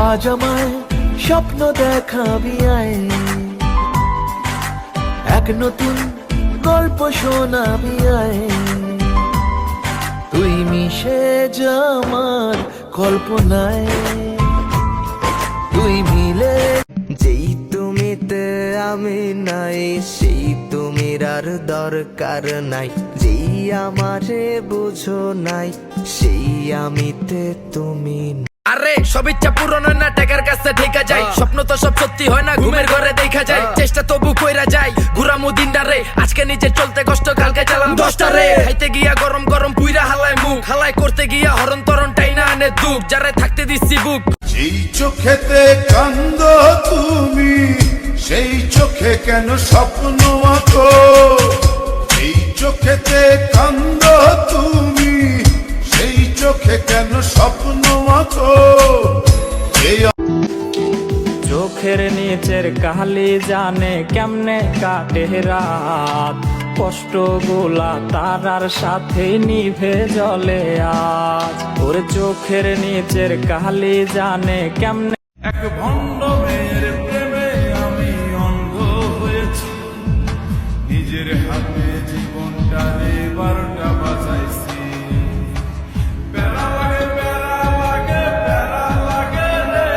আজ আমায় স্বপ্ন দেখাবি আয়, এক নতুন গল্প শোনাবি আয়, তুই মিশে যা আমার কল্পনায়, তুই মিলে। যেই তুমিতে আমি নাই, সেই তুমির আর দরকার নাই, যেই আমারে বুঝো নাই, সেই আমিতে তুমি। আরে সব ইচ্ছা পূরণ হয় না, টাকার কাছে ঠেকা যায়, স্বপ্ন তো সব সত্যি হয় না, ঘুমের ঘরে দেখা যায়, চেষ্টা তবু কইরা যায়, ঘুরামু দিনটা রে, আজকে নিজে চলতে কষ্ট, কালকে চালাম 10টা রে, খাইতে গিয়া গরম গরম পুইরা হালায় মুখ, হালায় করতে গিয়া হরণ তরণ টাইনা আনে দুঃখ, যারে থাকতে দিচ্ছি বুক। যেই চোখেতে কান্দ তুমি, সেই চোখে কেন স্বপ্ন আঁকো, এই চোখেতে কান্দ তুমি, সেই চোখে কেন স্বপ্ন আঁকো। চোখের নিচের কালি জানে কেমনে কাটে রাত, কষ্ট গোলা তারার সাথে নিভে জলে আজ, ওর চোখের নিচের কালি জানে কেমনে। এক ভণ্ড মেয়ের প্রেমে আমি অন্ধ হয়েছি, নিজের হাতে জীবনটা 12টা বাজাইছি, প্যারা লাগে প্যারা লাগে প্যারা লাগে রে।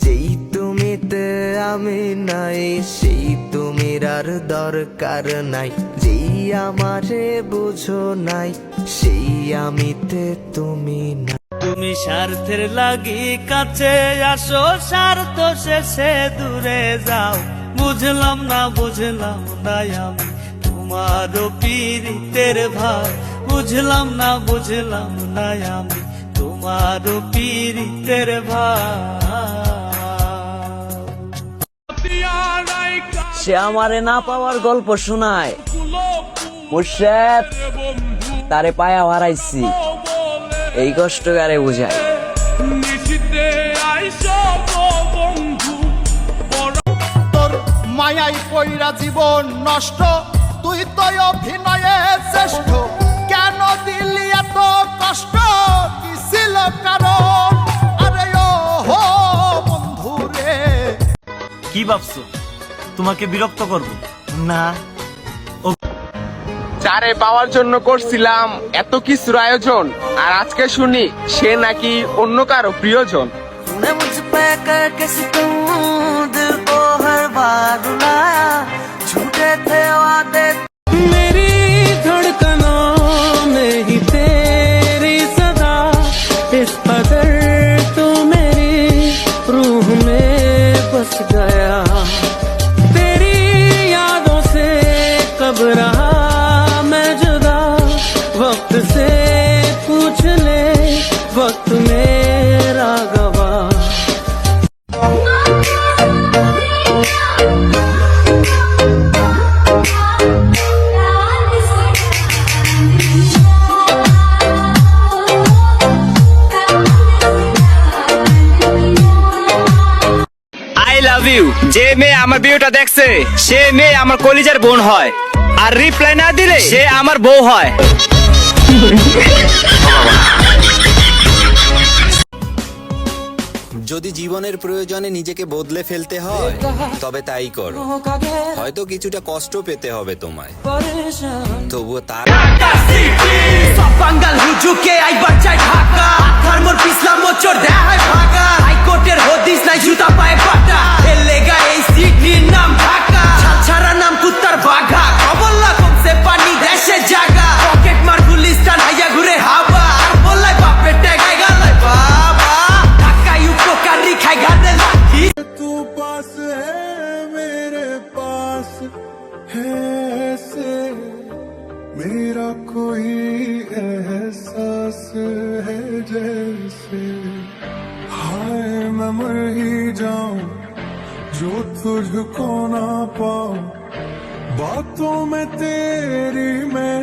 যেই তুমিতে আমি নাই, সেই তুমির আর দরকার নাই, যেই আমারে বুঝো নাই, সেই আমিতে তুমি না। তুমি স্বার্থের লাগি কাছে আসো, স্বার্থ শেষে দূরে যাও, বুঝলাম না আমি তোমারও পীড়িতের ভাই, বুঝলাম না আমি তোমারও পীড়িতের ভাই। সে আমারে না পাওয়ার গল্প শোনায়, মুর্শেদ তারে পায়া হারাইছি, এই কষ্ট গারে বুঝায়। তোর মায়াই কইরা জীবন নষ্ট, তুই তো অভিনয়ে শ্রেষ্ঠ, কেন দিলি এত কষ্ট, কি ছিল কারণ? আরে ও হো বন্ধু রে। কি ভাবছো তোমাকে বিরক্ত করব? না, যারে পাওয়ার জন্য করছিলাম এত কিছুর আয়োজন, আর আজকে শুনি সে নাকি অন্য কারো প্রিয়জন। मुझ पे कर किसी तुम दिल को हर बार रुलाया, झूठे थे वादे। मेरी धड़कनों में ही तेरी सदा, इस कदर तू मेरी रूह में बस गया, तेरी यादों से कब रहा मैं जुदा, वक्त से पूछ ले वक्त मेरा गवा। I love you. যে মেয়ে আমার ভিডিওটা দেখছে সে মেয়ে আমার কলিজার বোন হয়, আর রিপ্লাই না দিলে সে আমার বউ হয়। যদি জীবনের প্রয়োজনে নিজেকে বদলে ফেলতে হয় তবে তাই করো, হয়তো কিছুটা কষ্ট পেতে হবে তোমায়, তবুও তার। সব বাঙ্গাল হুজুকে আইবার চাই ঢাকা, ধর্মর পিছলা মোচর দেয় হয় ভাগা, হাইকোর্টের হদিস নাই জুতা পায়ে পাটা, এর লেগা এই সিটির নাম ঢাকা, ছাড়া নাম কুত্তার বাঘা, খবর লাগছে পানি দেশে জাগা, পকেট মার গুলিস্তান হাইয়া ঘুরে হাবা, আর বললাই বাপের টাকায় গালাই বাবা, ঢাকায় উপকারী খাই গাদে লাঠি। तू पास है मेरे पास है ऐसे, मेरा कोई एहसास है जैसे, हाय मैं मर ही जाऊं जो तुझको ना पाऊं, बातों में तेरी मैं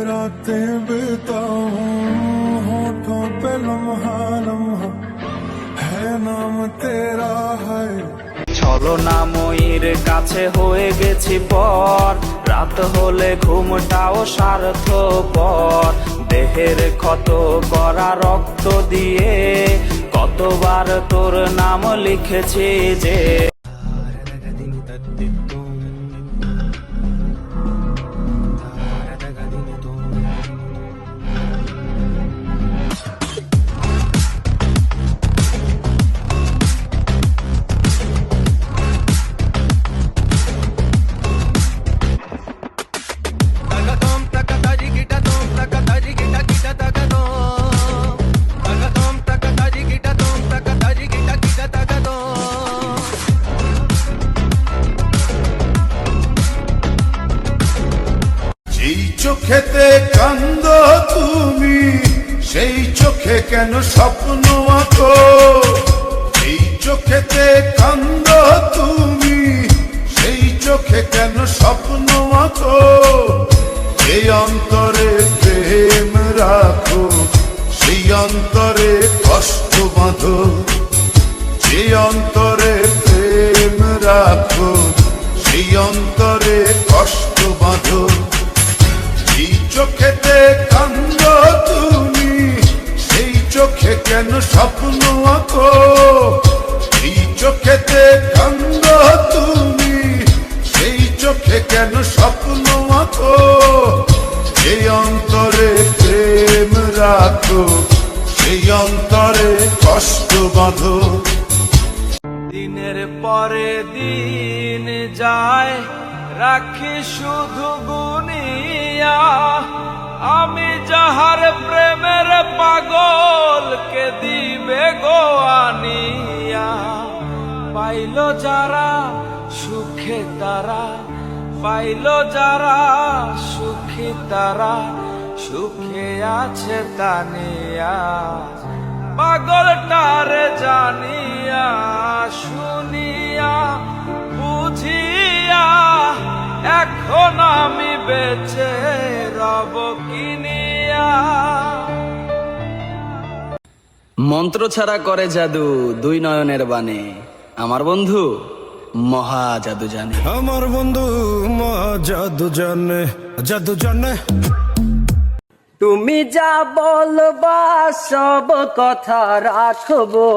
रातें बिताऊं, होठों पे लम्हा लम्हा है नाम तेरा है। ছলনাময়ীর কাছে হয়ে গেছি পর, রাত হলে ঘুমটাও স্বার্থপর, দেহের ক্ষত করা রক্ত দিয়ে কত কতবার তোর নাম লিখেছি যে যেই চোখেতে কান্দ তুমি সেই চোখে কেন স্বপ্ন আঁকো যেই চোখেতে কান্দ তুমি সেই চোখে কেন স্বপ্ন আঁকো এই অন্তরে প্রেম রাখো সেই অন্তরে কষ্ট বাঁধো যে অন্তরে প্রেম রাখো সেই অন্তরে কষ্ট বাঁধো এই চোখেতে কান্দ তুমি সেই চোখে কেন স্বপ্ন আঁকো এই চোখেতে কান্দ তুমি সেই চোখে কেন স্বপ্ন আঁকো এই অন্তরে প্রেম রাখো সেই অন্তরে কষ্ট বাঁধো দিনের পরে দিন যায় রাখি শুধু গুনিয়া আমি যাহার প্রেমের পাগলকে দিবে গো আনিয়া পাইল যারা সুখে তারা পাইল যারা সুখী তারা সুখে আছে তানিয়া পাগলটারে জানিয়া শুনিয়া বুঝিয়া এখন আমি বেঁচে রব কিনিয়া মন্ত্র ছাড়া করে জাদু দুই নয়নের বানে আমার বন্ধু মহা জাদু জানে আমার বন্ধু মহা জাদু জানে জাদু জানে তুমি যা বলবা সব কথা রাখবো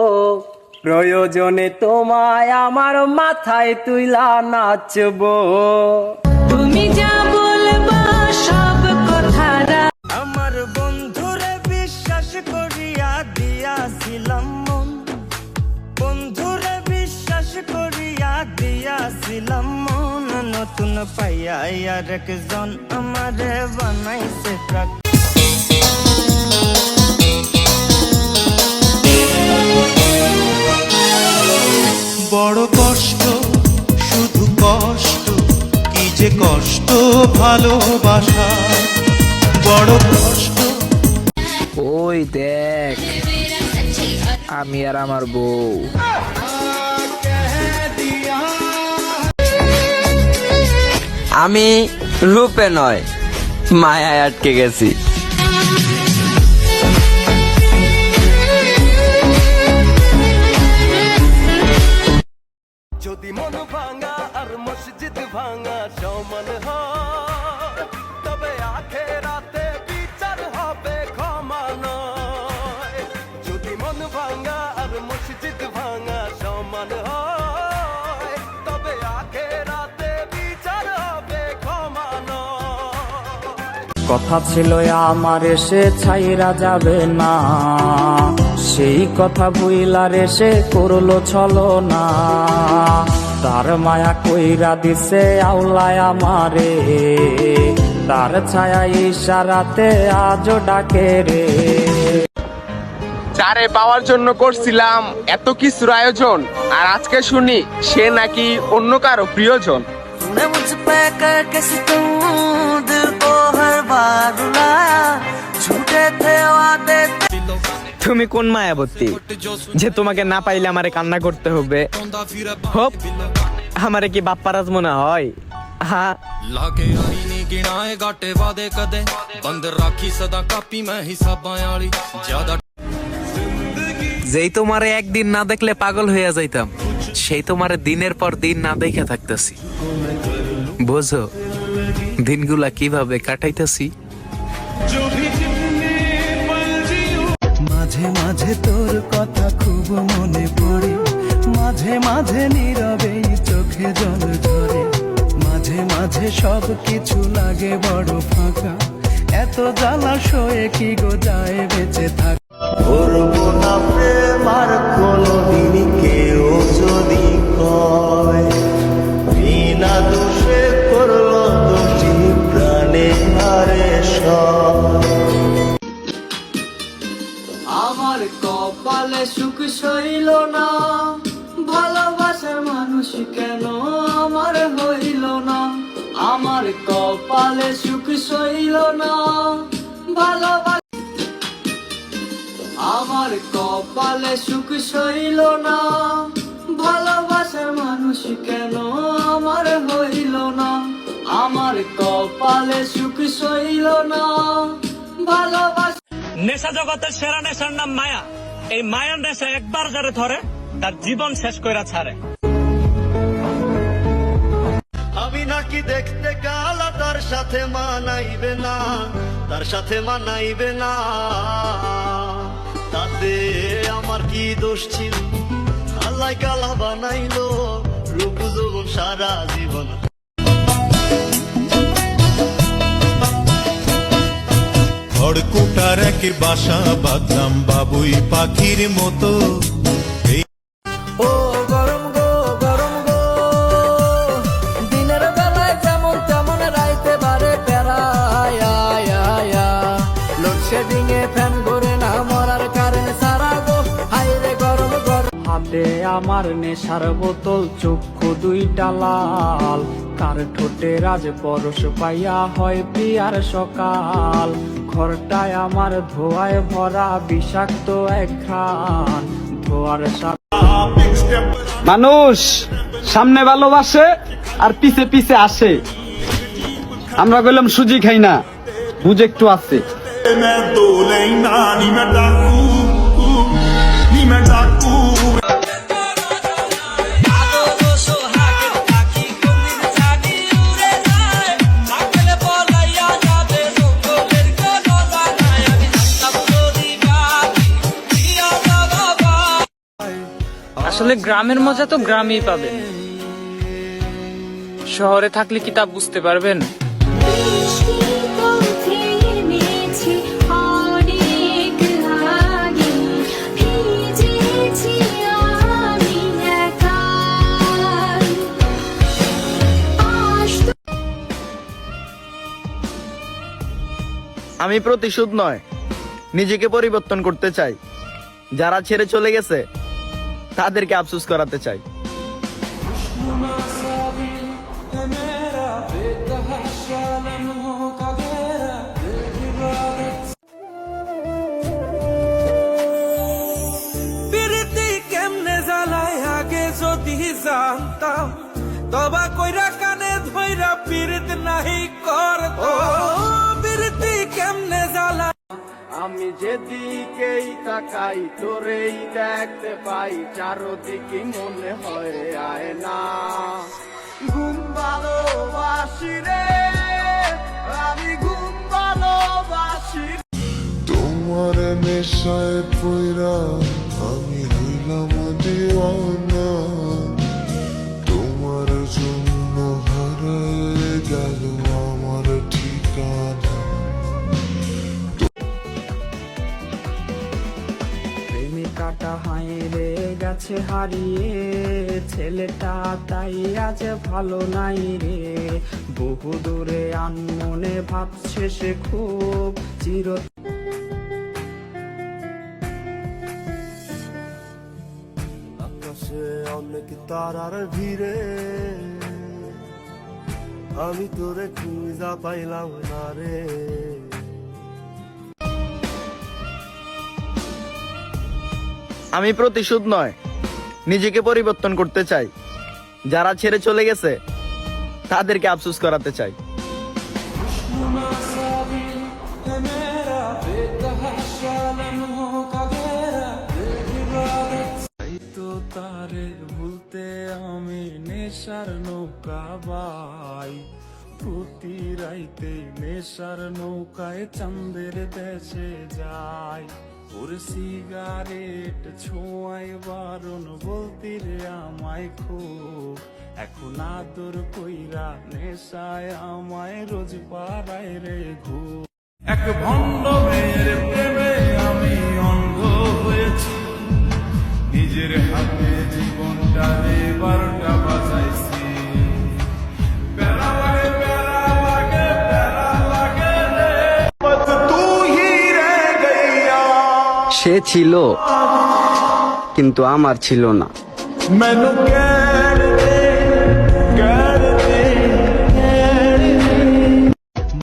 প্রয়োজনে তোমায় আমার মাথায় তুইলা নাচবো তুমি যা বলবা সব কথা আমার বন্ধুরে বিশ্বাস করিয়া দিয়াছিলাম মন বন্ধুরে বিশ্বাস করিয়া দিয়াছিলাম মন নতুন পাইয়া আর একজন আমারে বানাইছে বড় কষ্ট শুধু কষ্ট কি যে কষ্ট ভালোবাসা বড় কষ্ট ওই দেখ আমি আর আমার বউ আমি রূপে নয় মায়ায় আটকে গেছি যদি মন ভাঙা আর মসজিদ ভাঙা সমান হয় তবে আখেরাতে বিচার হবে ক্ষমা নয় যদি মন ভাঙা আর মসজিদ ভাঙা সমান হয় তবে আখেরাতে বিচার হবে ক্ষমা নয় কথা ছিল আমার এসে ছাইরা যাবে না সেই কথা বুইলার এসে করলো ছলো না তার মায়া কইরা দিছে আউলায় আমারে তার ছায়া ইশারাতে আজও ডাকে রে যারে পাওয়ার জন্য করছিলাম এত কিছুর আয়োজন আর আজকে শুনি সে নাকি অন্য কারো প্রিয়জন তুমি কোন মায়াবতী যে তোমাকে না পাইলে আমারে কান্না করতে হবে হোপ আমারে কি বাপ্পারাজ মনে হয় হ্যাঁ ਲਾਗੇ ਆਈ ਨਹੀਂ ਗਿਣਾਏ ਘਾਟੇ ਵਾਦੇ ਕਦੇ ਬੰਦ ਰਾਖੀ ਸਦਾ ਕਾਪੀ ਮੈਂ ਹਿਸਾਬਾਂ ਵਾਲੀ ਜ਼ਿਆਦਾ যেই তোমারে একদিন না দেখলে পাগল হইয়া যাইতাম সেই তোমারে দিনের পর দিন না দেখে থাকতেছি বোঝো দিনগুলা কিভাবে কাটাইতেছি মাঝে মাঝে তোর কথা খুব মনে পড়ে, মাঝে মাঝে নীরবেই চোখে জল ঝরে, মাঝে মাঝে সব কিছু লাগে বড় ফাঁকা, এত জ্বালাশয়ে কি গো যায় বেঁচে থাক। করবো না প্রেম আর কোনোদিন কেউ যদি কয়, বিনা দোষে করলো দোষী প্রাণে হারে সব। আমার কপালে সুখ সইল না, ভালোবাসার মানুষ কেন আমার হইল না। আমার কপালে সুখ সইল না, ভালোবাসা আমার কপালে সুখ সইল না, ভালোবাসার মানুষ কেন আমার হইল না। আমার কপালে সুখ সইল না, ভালোবাসা। নেশা জগতের সেরা নেশার নাম মায়া। এই মায়ার নেশা একবার যারে ধরে তার জীবন শেষ কইরা ছাড়ে। আমি নাকি দেখতে কালা, তার সাথে মানাইবে না, তার সাথে মানাইবে না। তাতে আমার কি দোষ ছিল, আল্লাহ কালা বানাইলো, রূপ যৌবন সারা জীবন। খড়কুটার এক বাসা বাঁধলাম বাবুই পাখির মতো। ও গরম গো গরম গো, দিনের বেলায় যেমন তেমন রাইতে বারে পেরায়, লোডশেডিং এ ফ্যান ঘুরে না, মরার কারেন্ট সারা গো, হাইরে গরম গরম। হাতে আমার নেশার বোতল, চক্ষু দুইটা লাল, কার ঠোঁটে রাজ পরশ পাইয়া হয় প্রিয়ার সকাল। ঘরটায় আমার ধোয়ায় ভরা বিষাক্ত এক ঘ্রাণ, ধোয়ার মানুষ সামনে ভালোবাসে আর পিছে পিছে আসে। আমরা বললাম সুজি খাই না, বুঝ একটু আছে। আসলে গ্রামের মজা তো গ্রামেই পাবেন, শহরে থাকলে কি তা বুঝতে পারবেন? আমি প্রতিশোধ নয়, নিজেকে পরিবর্তন করতে চাই। যারা ছেড়ে চলে গেছে তাদেরকে আফসোস করাতে চাই। প্রীতি কেমনে জ্বালায় আগে যদি জানতাম, তবা কইরা কানে ধইরা পীড়িত নাহি করতাম। প্রীতি কেমনে জ্বালায়, আমি যেদিকেই তাকাই তোরেই দেখতে পাই, চারদিকে মনে হয় আয় না। ঘুম ভালোবাসি রে, আমি ঘুম ভালোবাসি। তোমার নেশায় পইরা আমি হইলাম দিওয়ানা, তোমার জন্য হারায় গেল আমার ঠিকানা। প্রেমিকাটা হাইরে গেছে হারিয়ে, ছেলেটা তাই আজ ভালো নাই রে। বহু দূরে আনমনে ভাবছে সে খুব চির। আকাশে অনেক তারার ভিড়ে আমি তোরে খুঁজা পাইলাম না রে। আমি প্রতিশোধ নয়, নিজেকে পরিবর্তন করতে চাই। যারা ছেড়ে চলে গেছে তাদেরকে আফসোস করাতে চাই। তো তারে ভুলতে আমি নেশার নৌকা বাই, প্রতি রাইতে নেশার নৌকায় চাঁদের দেশে যাই। ওর সিগারেট ছোঁয়াই বারণ বলতি রে আমায় খুব এখন আদর কইরা নেশায় আমায় রোজ পাড়ায় রে ঘুম এক ভণ্ড মেয়ের প্রেমে আমি অন্ধ হয়েছি নিজের হাতে জীবনটা 12টা বাজাইছি প্যারা লাগে প্যারা লাগে প্যারা লাগে রে বস তুই হি রে গইয়া সে ছিল কিন্তু আমার ছিল না। मैनू कर दे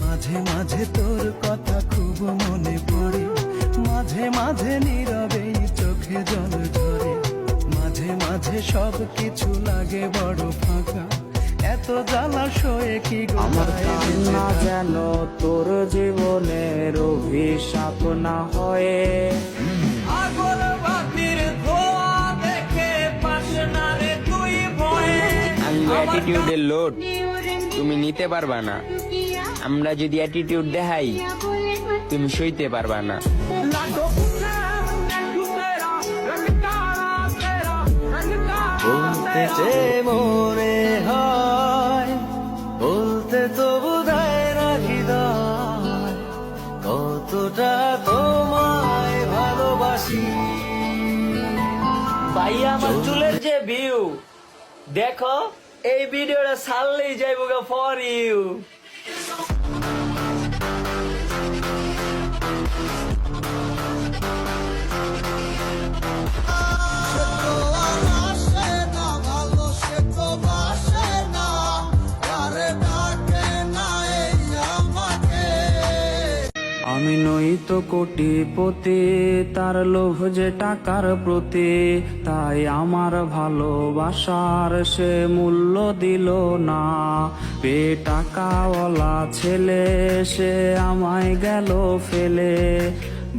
মাঝে মাঝে তোর কথা খুব মনে পড়ে মাঝে মাঝে নীরবে চোখে জল ঝরে মাঝে মাঝে সব কিছু লাগে বড় ফাঁকা এত জলাশয়ে কি আমার কান্না যেন তোর জীবনের অভিশাপ না হয় আমি অ্যাটিটিউডের লোড তুমি নিতে পারবা না আমরা যদি অ্যাটিটিউড দেখাই তুমি সইতে পারবা না বলতে যে মনে হয় বলতে তো বোধহয় না হৃদয় কতটা তোমায় ভালোবাসি ভাই আমার চুলের যে ভিউ দেখো এই ভিডিওটা ছাড়লেই যাইব ফর ইউ আমি নই তো কোটিপতি তার লোভ যে টাকার প্রতি তাই আমার ভালোবাসার সে মূল্য দিল না পে টাকাওয়ালা ছেলে সে আমায় গেল ফেলে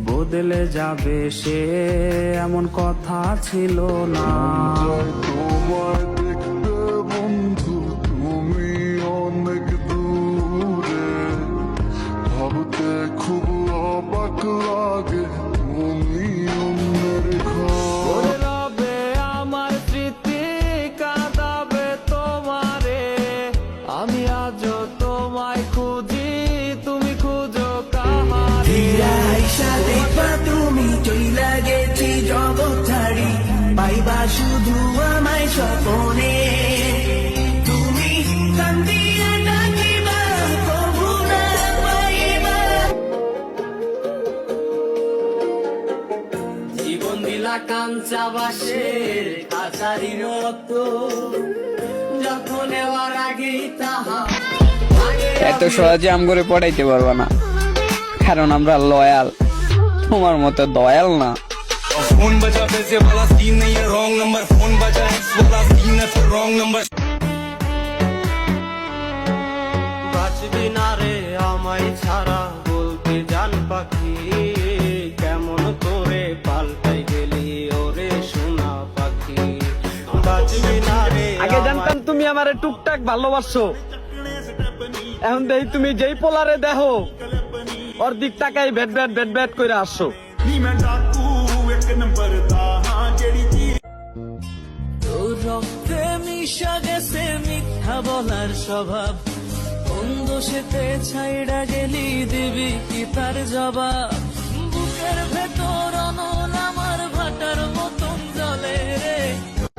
বদলে যাবে সে এমন কথা ছিল না তোমায় দেখতে বন্ধু তুমি অনেক দূরে ভাবতে খুব অবাক লাগে তুমি অন্যের ঘর রবে আমার স্মৃতি কাঁদাবে তোমারে আমি আজও তোমায় খুঁজি তুমি খুঁজো কাহারে দেখবা তুমি চইলা গেছি জগৎ ছাড়ি পাইবা শুধু আমায় স্বপনে তুমি কান্দিয়া ডাকিবা প্রভু না পাইবা জীবন দিলা কাঞ্চা বাসের কাছারি রক্ত যখন নেওয়ার আগে তাহা এত সহজে আম করে পড়াইতে পারবা না কারণ আমরা লয়াল তোমার মতো দয়াল না फोन बजा पैसे वाला सीन नहीं है रॉन्ग नंबर फोन बजा एक्स वाला सीन है फिर रॉन्ग नंबर বাঁচবি না রে আমায় ছাড়া বলতে জান পাখি কেমন করে পাল্টাই গেলি ওরে সোনা পাখি বাঁচবি না রে আগে জানতাম তুমি আমারে টুকটাক ভালোবাসো এখন দেখি তুমি যেই পোলারে দেখো ওর দিক টাকাই ভেট ভেট করে আসো ਨੀ ਮੈਂ ਡਾਕੂ ਇੱਕ ਨੰਬਰ ਦਾ ਹਾਂ ਜਿਹੜੀ ਚੀਜ਼ তোর রক্তে মিশা গেছে মিথ্যা বলার স্বভাব কোন দোষেতে ছাইড়া গেলি দিবি কি তার জবাব বুকের ভেতর অনল আমার ভাটার মতন জলে রে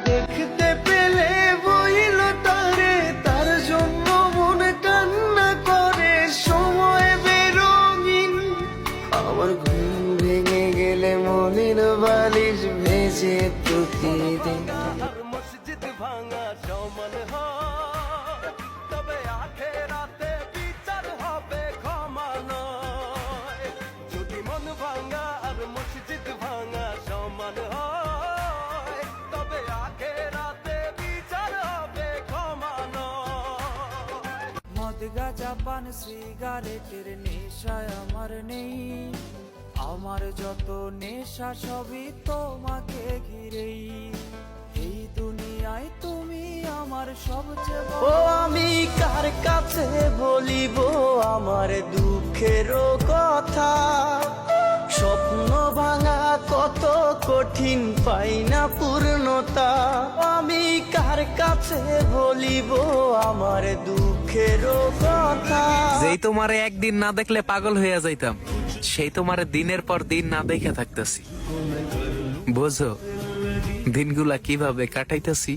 দেখতে পেলে বইল তারে তার জন্য মন কান্না করে সময় বেরঙিন আমার ঘুম ভেঙে গেলে মনের বালিশ ভেজে প্রতিদিন মসজিদ ভাঙা সমান হয় তবে আখেরাতে বিচার হবে ক্ষমা নয় যদি মন ভাঙা আর মসজিদ ভাঙা সমান হয় তবে আখেরাতে বিচার হবে ক্ষমা নয় মদ গাঁজা পান সিগারেটের নেশায় আমার নেই আমার যত নেশা সবই তোমাকে ঘিরেই এই দুনিয়ায় তুমি আমার সবচেয়ে ও বড় আমি কার কাছে বলিব আমার দুঃখের কথা স্বপ্ন ভাঙা কত কঠিন, পাই না পূর্ণতা। আমি কার কাছে বলিব আমার দুঃখের কথা? যেই তোমারে একদিন না দেখলে পাগল হইয়া যাইতাম, সেই তোমারে দিনের পর দিন না দেখে থাকতেছি। বোঝো দিনগুলা কিভাবে কাটাইতেছি।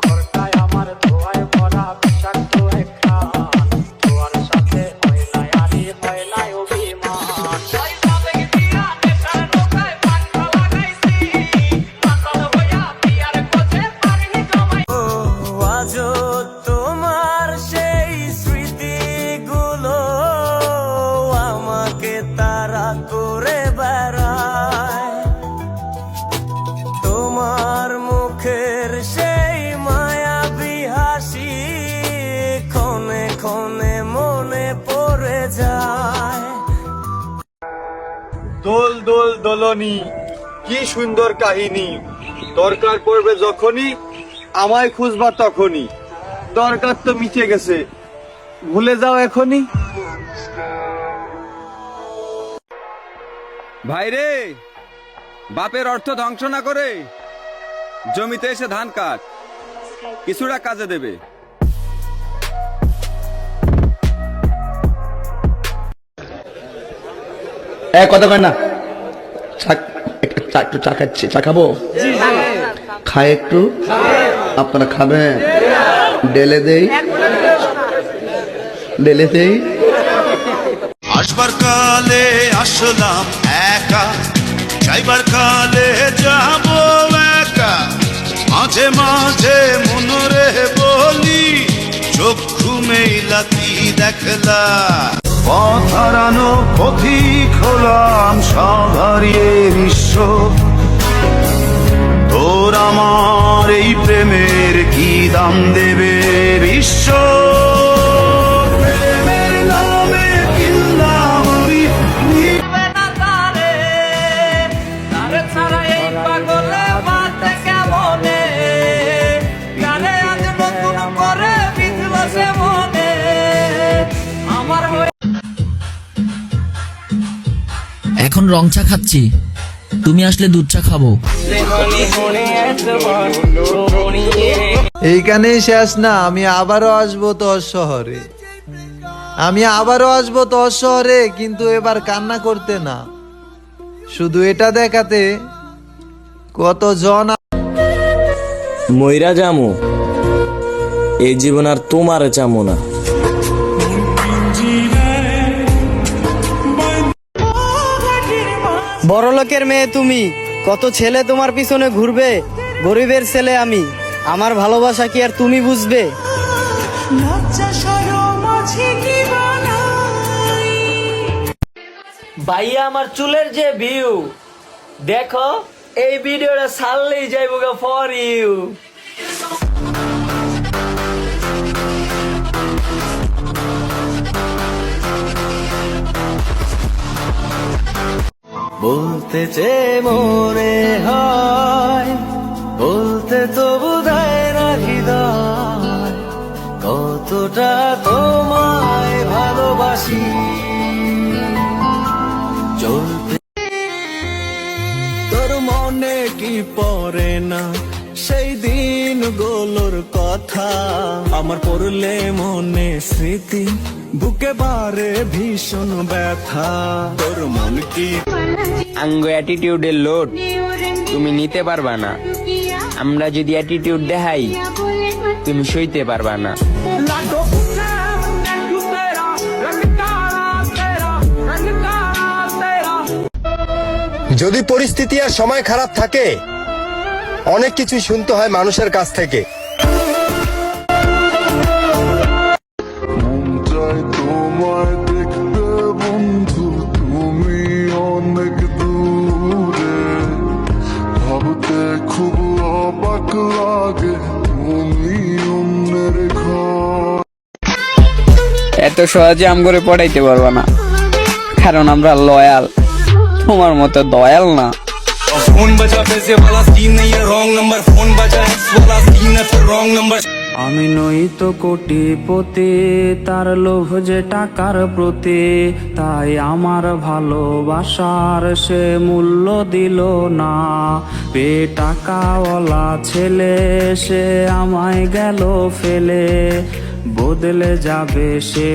ঘরটায় আমার ধোয়ায় ভরা বিষাক্ত এক খান, ধোয়ার সাথে হয় নাই আরে হয় নাই অভিমান। আজও তোমার সেই স্মৃতিগুলো আমাকে তাড়া করে বেড়ায়। তোমার মুখের সেই মায়াবী হাসি ক্ষণে ক্ষণে মনে পড়ে যায়। দোল দোল দোলনি, কি সুন্দর কাহিনী। দরকার পড়বে যখনই আমায় খুঁজবা তখনই। দরকার তো মিটে গেছে, ভুলে যাও এখনই। ভাইরে, বাপের অর্থ ধ্বংস না করে জমিতে এসে ধান কাট, কিছুটা কাজে দেবে। কথা কয় না, একটু চা খাচ্ছি, চা খাবো? খায় একটু, আপনারা খাবেন? ডেলে দেই, ডেলে দেই। আসবার কালে আসলাম একা, যাইবার কালে যাব একা। মাঝে মাঝে মনরে বলি, চক্ষু মেলাতি দেখলা। পথ হারানো পথিক হলাম, সব হারিয়ে বিশ্ব। তোর আমার এই প্রেমের কি দাম দেবে বিশ্ব? প্রেমের নামে কিনলাম আমি এখন রং চা খাচ্ছি, তুমি আসলে দুধ চা খাবো। এইখানেই শেষ না, আমি আবারও আসবো তোর শহরে। আমি আবারও আসবো তোর শহরে, কিন্তু এবার কান্না করতে না, শুধু এটা দেখাতে কতজন মইরা যামু, এই জীবন আর তোমার চামু না। বড় লোকের মেয়ে তুমি, কত ছেলে তোমার পিছনে ঘুরবে, গরিবের ছেলে আমি, আমার ভালোবাসা কি আর তুমি বুঝবে? ভাইয়া আমার চুলের যে ভিউ দেখো, এই ভিডিওটা ছাড়লেই যাইব ফর ইউ। বলতে চেয়ে মনে হয়, বলতে তো বোধহয় না হৃদয়, কতটা তোমায় ভালোবাসি। চলতে তোর মনে কি পড়ে না সেই দিনগুলোর কথা? আমার পড়লে মনে স্মৃতি, বুকে বারে ভীষণ ব্যথা। তোর মন কি আঙ্গ অ্যাটিটিউডের লোড তুমি নিতে পারবা না। আমরা যদি অ্যাটিটিউড দেখাই, তুমি সইতে পারবা না। যদি পরিস্থিতি আর সময় খারাপ থাকে, অনেক কিছু শুনতে হয় মানুষের কাছ থেকে। তোমায় দেখতে বন্ধু, তুমি অনেক দূরে, ভাবতে খুব অবাক লাগে, তুমি অন্যের ঘর। এত সহজে আম করে পড়াইতে পারবা না, কারণ আমরা লয়াল, তোমার মতো দয়াল না। फोन बजा पैसे वाला सीन नहीं है रॉन्ग नंबर, फोन बजा एक्स वाला सीन है फिर रॉन्ग नंबर। আমি নই তো কোটিপতি, তার লোভ যে টাকার প্রতি, তাই আমার ভালোবাসার সে মূল্য দিল না। টাকাওয়ালা ছেলে সে আমায় গেল ফেলে, বদলে যাবে সে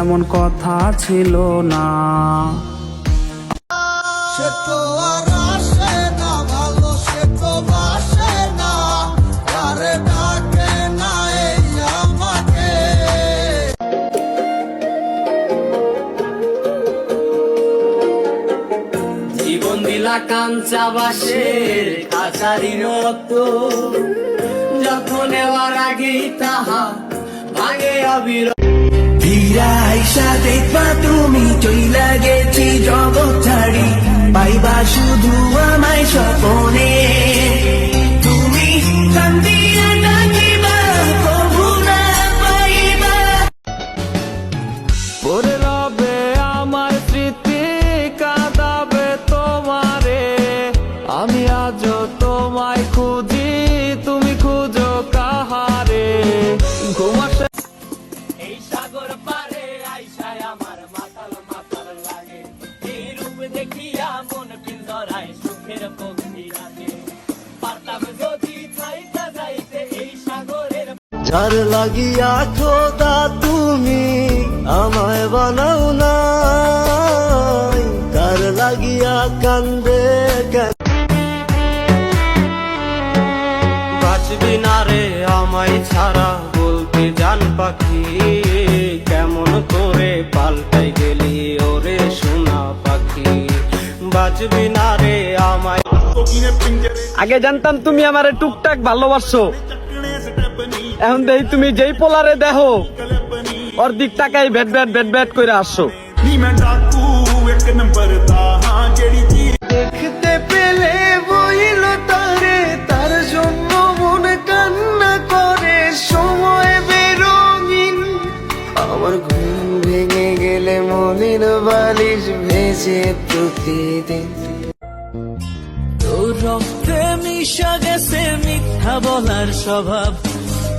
এমন কথা ছিল না। সে তো আর আসে না, ভালো সে তো বাসে না, আরে ডাকে না এই আমাকে। জীবন দিলা কাঞ্চা বাসের কাছারির মতো, যখন নেওয়ার আগেই তাহা ভাঙে অবির। আইসা দেখবা তুমি চইলা গেছি জগৎ ছাড়ি, পাইবা শুধু আমায় স্বপনে। তুমি কান্দিয়া ডাকিবা কবু না পাইবা। পরে রবে আমার স্মৃতি, কাঁদাবে তোমারে, আমি আজও তোমায় খুঁজি, তুমি খুঁজো কাহারে। ঘুমাসে এই সাগর পারে আইসায় আমার মাতাল মাতাল লাগে, এই রূপ দেখিয়া মন পিঞ্জরায় সুখের পক্ষী রাখে। পারতাম যদি চাইতে যাইতে এই সাগরের। যার লাগিয়া খোদা তুমি আমায় বানাও না, কার লাগিয়া কান্দে বাঁচবি না রে আমায় ছাড়া, বলতে জান পাখি, কেমন করে পাল্টাই গেলি ওরে সোনা পাখি। বাঁচবি না রে আমায়। আগে জানতাম তুমি আমারে টুকটাক ভালোবাসো, এখন দেখি তুমি যেই পোলারে দেখো ওর দিক টাকাই ভেট ভেট ভেট ভেট করে আসো। দেখতে পেলে বইল তারে, তার জন্য মন কান্না করে, সময় বেরঙিন। আমার ঘুম ভেঙে গেলে মনের বালিশ ভেজে প্রতিদিন। তোর রক্তে মিশা গেছে মিথ্যা বলার স্বভাব,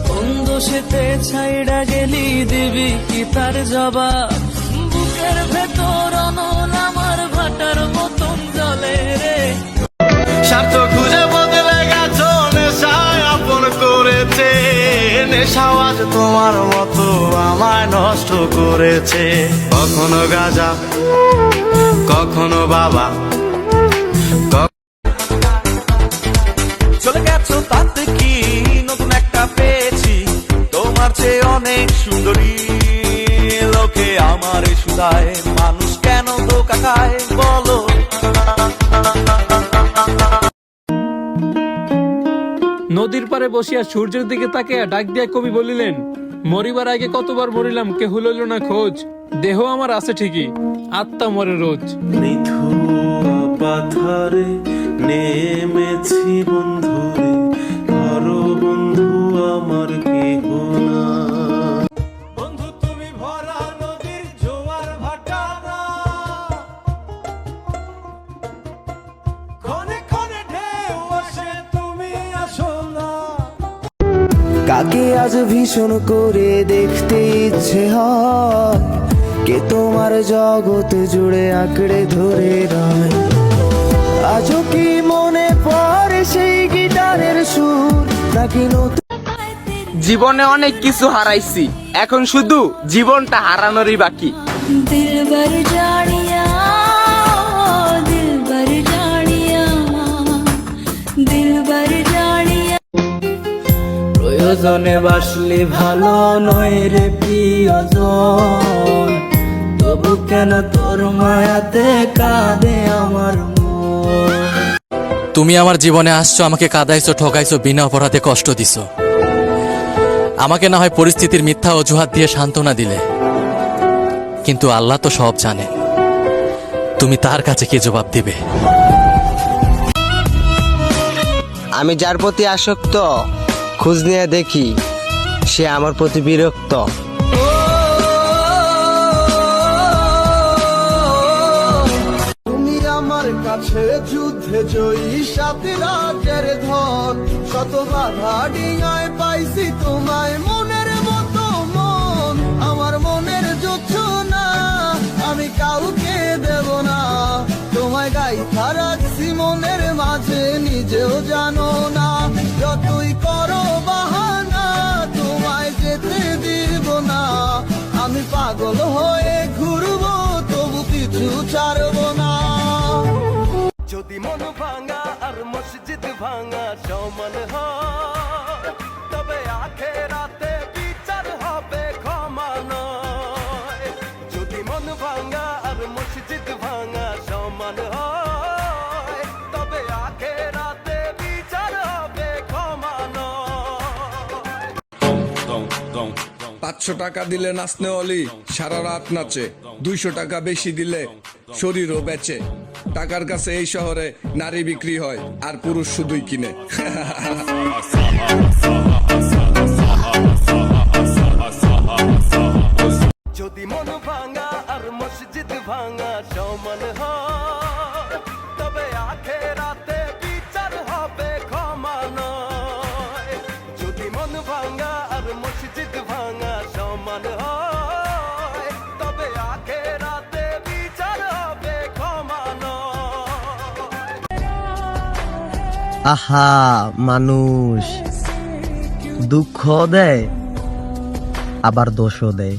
কোন দোষেতে ছাইড়া গেলি দিবি কি তার জবাব। বুকের ভেতর অনল আমার ভাটার মতন জলে রে। স্বার্থ খুঁজে বদলে গেছো, নেশায় আপন করেছে, নেশাও আজ তোমার মতো আমায় নষ্ট করেছে। কখনো গাঁজা, কখনো বাবা, চলে গেছো তাতে কি, নতুন একটা পেয়েছি তোমার চেয়ে অনেক সুন্দরী। লোকে আমার সুদায়, মানুষ কেন ধোকা খায় বলো। নদীর পারে বসিয়া সূর্যের দিকে তাকিয়া ডাক দিয়া কবি বলিলেন, মরিবার আগে কতবার মরিলাম কেহ লইল না খোঁজ, দেহ আমার আছে ঠিকই, আত্মা মরে রোজ। পাথারে নেমেছি বন্ধুরে, ধরো বন্ধু আমার কেহ না। বন্ধু তুমি ভরা নদীর জোয়ার ভাটা না, ক্ষণে ক্ষণে ঢেউ আসে তুমি আসো না। কাকে আজ ভীষণ করে দেখতে ইচ্ছে হয়, কে তোমার জগৎ জুড়ে আঁকড়ে ধরে রায়। আজও কি মনে পড়ে সেই গিটারের সুর, নাকি নতুন। জীবনে অনেক কিছু হারাইছি, এখন শুধু জীবনটা হারানোরই বাকি। দিলবার জানিয়া, দিলবার জানিয়া, দিলবার জানিয়া। প্রয়োজনে বাসলি ভালো নয় রে প্রিয়জন, তবু কেন তোর মায়াতে কাঁদে আমার মন। তুমি আমার জীবনে আসছো, আমাকে কাঁদাইছো, ঠকাইছো, বিনা অপরাধে কষ্ট দিছো। আমাকে না হয় পরিস্থিতির মিথ্যা অজুহাত দিয়ে সান্ত্বনা দিলে, কিন্তু আল্লাহ তো সব জানে, তুমি তার কাছে কি জবাব দিবে? আমি যার প্রতি আসক্ত, খোঁজ নিয়ে দেখি সে আমার প্রতি বিরক্ত। তুমি আমার কাছে যুদ্ধে জয়ী সাথী রাজের ধন শত বাধা ডিঙায় পাইছি তোমায় মনের মতো মন আমার মনের যুদ্ধ না আমি কাউকে দেব না তোমায় গাইথা রাখছি মনের মাঝে নিজেও জানো না যতই করো বাহানা তোমায় যেতে দিব না আমি পাগল হয়ে ঘুরবো তবু কিছু ছাড়বো না যদি মন ভাঙা আর মসজিদ ভাঙা সমান হয় তবে আখেরাতে বিচার হবে ক্ষমা নয় যদি মন ভাঙা আর মসজিদ ভাঙা সমান হয় তবে আখেরাতে বিচার হবে ক্ষমা নয় 500 টাকা দিলে নাচনে অলি সারা রাত নাচে 200 টাকা বেশি দিলে শরীরও বেচে টাকার কাছে এই শহরে নারী বিক্রি হয় আর পুরুষ শুধুই কিনে যদি মন ভাঙা আর মসজিদ ভাঙা সমান হয় তবে আখেরাতে বিচার হবে ক্ষমা নয় যদি মন ভাঙা আর মসজিদ ভাঙা সমান হয় তবে আখেরাতে বিচার হবে ক্ষমা নয় আহা মানুষ দুঃখ দেয় আবার দোষও দেয়